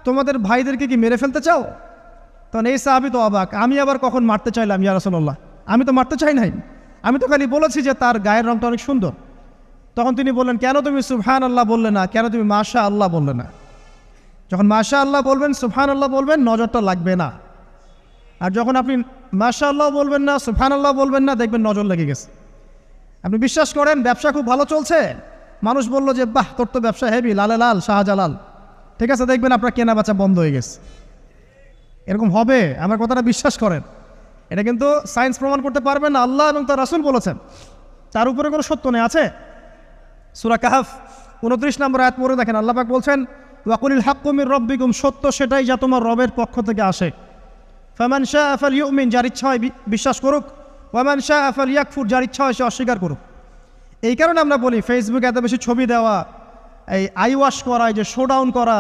তোমাদের ভাইদেরকে কি মেরে ফেলতে চাও? তখন এই সাহাবী তো অবাক, আমি আবার কখন মারতে চাইলাম ইয়া রাসূলুল্লাহ? আমি তো মারতে চাই নাই, আমি তো খালি বলেছি যে তার গায়ের রংটা অনেক সুন্দর। তখন তিনি বললেন, কেন তুমি সুবহানাল্লাহ বললে না, কেন তুমি মাশাআল্লাহ বললে না? যখন মাশাআল্লাহ বলবেন, সুবহানাল্লাহ বলবেন, নজরটা লাগবে না। আর যখন আপনি মাশাআল্লাহ বলবেন না, সুবহানাল্লাহ বলবেন না, দেখবেন নজর লেগে গেছে। আপনি বিশ্বাস করেন ব্যবসা খুব ভালো চলছে, মানুষ বলল যে বাহ তোর তো ব্যবসা হেভি, লালে লাল শাহজালাল, ঠিক আছে, দেখবেন আপনার কেনা বেচা বন্ধ হয়ে গেছে। এরকম হবে, আমার কথাটা বিশ্বাস করেন। এটা কিন্তু সায়েন্স প্রমাণ করতে পারবেন না, আল্লাহ এবং তার রাসূল বলেছেন, তার উপরে কোনো সত্য নেই। আছে সূরা কাহফ 29 নম্বর আয়াত পড়ে দেখেন, আল্লাহ পাক বলছেন, ওয়াকুলিল হাক্কু মির রাব্বিকুম, সত্য সেটাই যা তোমার রবের পক্ষ থেকে আসে। ফামান শাআ ফালইউমিন, যার ইচ্ছা হয় বিশ্বাস করুক, ওয়ামান শাআ ফালইয়াকফুর, যার ইচ্ছা হয় সে অস্বীকার করুক। এই কারণে আমরা বলি ফেসবুকে এত বেশি ছবি দেওয়া, এই আই ওয়াশ করা, এই যে শোডাউন করা,